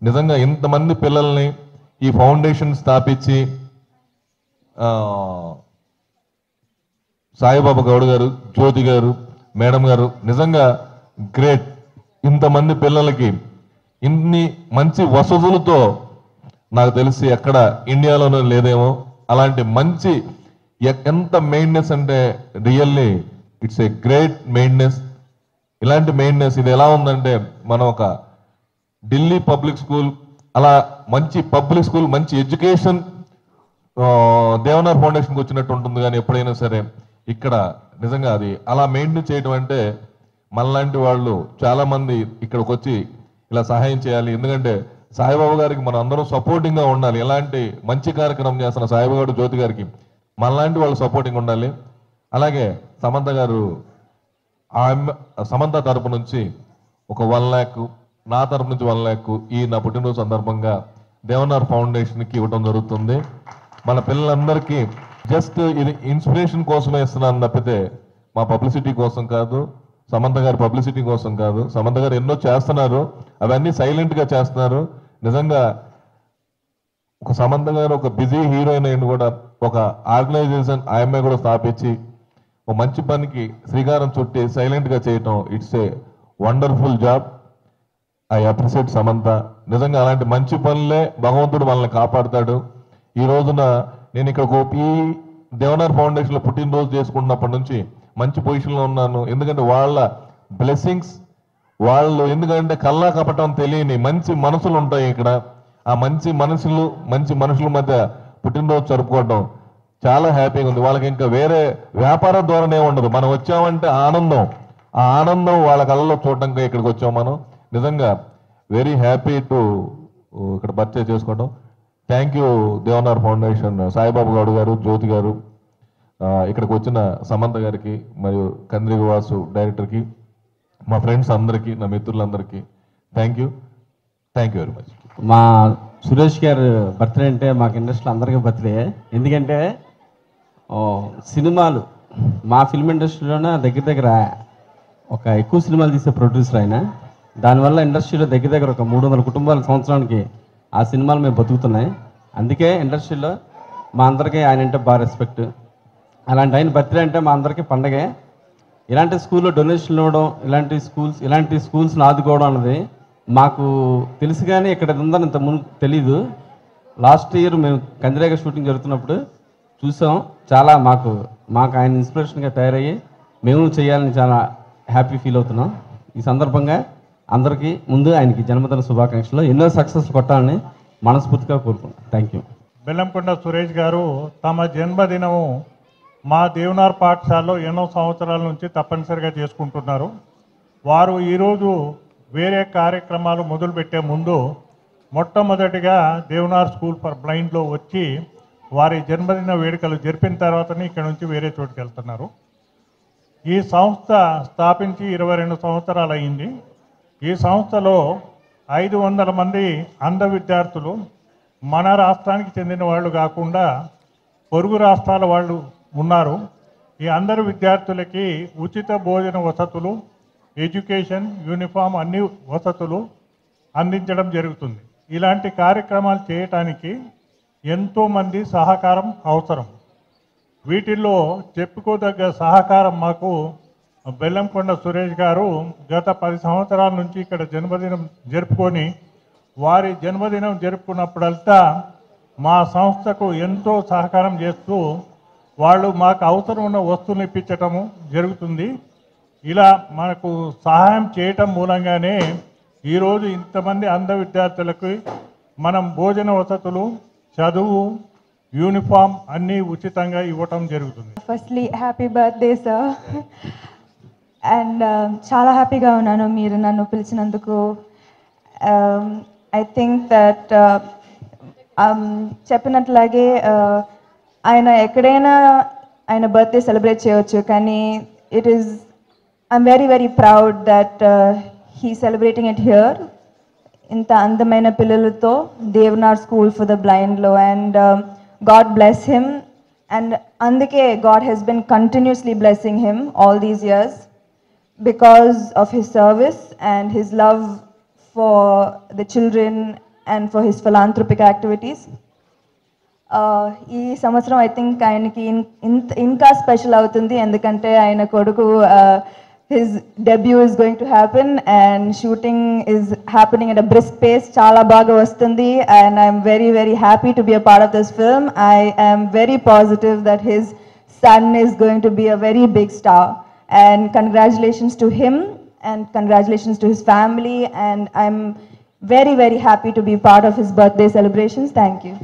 నిజంగా ఇంతమంది పిల్లల్ని ఈ ఫౌండేషన్ స్థాపించి సాయిబాబా గౌడ్ గారు, జ్యోతి గారు, మేడం గారు నిజంగా గ్రేట్. ఇంతమంది పిల్లలకి ఇన్ని మంచి వసతులతో నాకు తెలిసి ఎక్కడ ఇండియాలోనే లేదేమో. అలాంటి మంచి ఎంత మెయింటెనెన్స్ అంటే really it's a great maintenance. ఇలాంటి మెయింటెనెన్స్ ఇది ఎలా ఉందంటే మనం ఒక ఢిల్లీ పబ్లిక్ స్కూల్ అలా మంచి పబ్లిక్ స్కూల్ మంచి ఎడ్యుకేషన్ దేవనార్ ఫౌండేషన్కి వచ్చినట్టు ఉంటుంది. కానీ ఎప్పుడైనా సరే ఇక్కడ నిజంగా అది అలా మెయింటైన్ చేయడం అంటే మనలాంటి వాళ్ళు చాలా మంది ఇక్కడికి వచ్చి ఇలా సహాయం చేయాలి. ఎందుకంటే సాయిబాబా గారికి మనం అందరం సపోర్టింగ్గా ఉండాలి. ఎలాంటి మంచి కార్యక్రమం చేస్తున్న సాయిబాబా గారు, జ్యోతి గారికి మనలాంటి వాళ్ళు సపోర్టింగ్ ఉండాలి. అలాగే సమంత గారు సమంత తరపు నుంచి ఒక 1 lakh, నా తరపు నుంచి 1 lakh ఈ నా పుట్టినరోజు సందర్భంగా దేవనార్ ఫౌండేషన్కి ఇవ్వడం జరుగుతుంది. మన పిల్లలందరికీ జస్ట్ ఇది ఇన్స్పిరేషన్ కోసమే ఇస్తున్నాను తప్పితే మా పబ్లిసిటీ కోసం కాదు, సమంత గారి పబ్లిసిటీ కోసం కాదు. సమంత గారు ఎన్నో చేస్తున్నారు, అవన్నీ సైలెంట్గా చేస్తున్నారు. నిజంగా ఒక సమంత గారు ఒక బిజీ హీరోయిన్ అయిన కూడా ఒక ఆర్గనైజేషన్ ఆయమ్మ కూడా స్థాపించి ఒక మంచి పనికి శ్రీకారం చుట్టి సైలెంట్గా చేయటం it's a wonderful job. I appreciate Samantha. నిజంగా అలాంటి మంచి పనులే భగవంతుడు మనల్ని కాపాడుతాడు. ఈ రోజున నేను ఇక్కడ ఈ దేవనార్ ఫౌండేషన్లో పుట్టినరోజు చేసుకుంటున్నప్పటి నుంచి మంచి పొజిషన్లో ఉన్నాను. ఎందుకంటే వాళ్ళ బ్లెస్సింగ్స్, వాళ్ళు ఎందుకంటే కల్లా కపటం తెలియని మంచి మనసులు ఉంటాయి ఇక్కడ. ఆ మంచి మనుషుల మధ్య పుట్టినరోజు జరుపుకోవడం చాలా హ్యాపీగా ఉంది. వాళ్ళకి ఇంకా వేరే వ్యాపార ధోరణే ఉండదు. మనం వచ్చామంటే ఆనందం, ఆ ఆనందం వాళ్ళ కళ్ళలో చూడడానికి ఇక్కడికి వచ్చాం మనం. నిజంగా వెరీ హ్యాపీ టు ఇక్కడ పర్చేజ్ చేసుకోవడం. Thank you Devnar foundation, Saibaba Goud గారు, జ్యోతి గారు, ఇక్కడికి వచ్చిన సమంత గారికి మరియు కంద్రిగ వాసు డైరెక్టర్కి, మా ఫ్రెండ్స్ అందరికీ, నా మిత్రులందరికీ థ్యాంక్ యూ వెరీ మచ్. మా సురేష్ గారు బర్త్డే అంటే మాకు ఇండస్ట్రీలో అందరికీ బర్త్డే. ఎందుకంటే సినిమాలు మా ఫిల్మ్ ఇండస్ట్రీలోనే దగ్గర ఒక ఎక్కువ సినిమాలు తీసే ప్రొడ్యూసర్ ఆయన. దానివల్ల ఇండస్ట్రీలో దగ్గర ఒక 300 కుటుంబాల సంవత్సరానికి ఆ సినిమాలు మేము బతుకుతున్నాయి. అందుకే ఇండస్ట్రీలో మా అందరికీ ఆయన అంటే బాగా రెస్పెక్ట్. అలాంటి ఆయన బర్త్డే అంటే మా అందరికీ పండగే. ఇలాంటి స్కూల్లో డొనేషన్లు ఇవ్వడం, ఇలాంటి స్కూల్స్ని ఆదుకోవడం అన్నది మాకు తెలుసు, కానీ ఇక్కడ ఉందని ఇంత ముందు తెలీదు. లాస్ట్ ఇయర్ మేము కందిరేగ షూటింగ్ జరుగుతున్నప్పుడు చూసాం. చాలా మాకు ఆయన ఇన్స్పిరేషన్గా తయారయ్యి మేము చేయాలని చాలా హ్యాపీ ఫీల్ అవుతున్నాం. ఈ సందర్భంగా అందరికీ ముందు ఆయనకి జన్మదిన శుభాకాంక్షలు, ఎన్నో సక్సెస్ కొట్టాలని మనస్ఫూర్తిగా కోరుకుంటాం. Thank you. బెల్లంకొండ సురేష్ గారు తమ జన్మదినము మా దేవనార్ పాఠశాలలో ఎన్నో సంవత్సరాల నుంచి తప్పనిసరిగా చేసుకుంటున్నారు. వారు ఈరోజు వేరే కార్యక్రమాలు మొదలుపెట్టే ముందు మొట్టమొదటిగా దేవనార్ స్కూల్ ఫర్ బ్లైండ్లో వచ్చి వారి జన్మదిన వేడుకలు జరిపిన తర్వాతనే ఇక్కడ నుంచి వేరే చోటుకి వెళ్తున్నారు. ఈ సంస్థ స్థాపించి 22 సంవత్సరాలు అయింది. ఈ సంస్థలో 500 మంది అంధ విద్యార్థులు మన రాష్ట్రానికి చెందిన వాళ్ళు కాకుండా పొరుగు రాష్ట్రాల వాళ్ళు ఉన్నారు. ఈ అందరు విద్యార్థులకి ఉచిత భోజన వసతులు, ఎడ్యుకేషన్, యూనిఫామ్ అన్ని వసతులు అందించడం జరుగుతుంది. ఇలాంటి కార్యక్రమాలు చేయటానికి ఎంతోమంది సహకారం అవసరం. వీటిల్లో చెప్పుకోదగ్గ సహకారం మాకు బెల్లంకొండ సురేష్ గారు గత 10 సంవత్సరాల నుంచి ఇక్కడ జన్మదినం జరుపుకొని వారి జన్మదినం జరుపుకున్నప్పుడంతా మా సంస్థకు ఎంతో సహకారం చేస్తూ వాళ్ళు మాకు అవసరం ఉన్న వస్తువులు ఇప్పించటము జరుగుతుంది. ఇలా మనకు సహాయం చేయటం మూలంగానే ఈరోజు ఇంతమంది అంధ విద్యార్థులకు మనం భోజన వసతులు, చదువు, యూనిఫామ్ అన్నీ ఉచితంగా ఇవ్వటం జరుగుతుంది. Firstly happy birthday sir. And చాలా హ్యాపీగా ఉన్నాను మీరు నన్ను పిలిచినందుకు. ఐ థింక్ దట్ చెప్పినట్లాగే ఆయన ఎక్కడైనా ఆయన బర్త్డే సెలబ్రేట్ చేయవచ్చు, కానీ I'm very, very proud that he's celebrating it here. Inta andamaina pillalato Devanar School for the Blind lo, and God bless him, and andike God has been continuously blessing him all these years because of his service and his love for the children and for his philanthropic activities. ఈ సంవత్సరం I think ఆయనకి ఇంకా special అవుతుంది ఎందుకంటే ఆయన కొడుకు his debut is going to happen and shooting is happening at a brisk pace చాలా బాగా వస్తుంది and I'm very very happy to be a part of this film I am very positive that his son is going to be a very big star and congratulations to him and congratulations to his family and I'm very very happy to be part of his birthday celebrations. Thank you.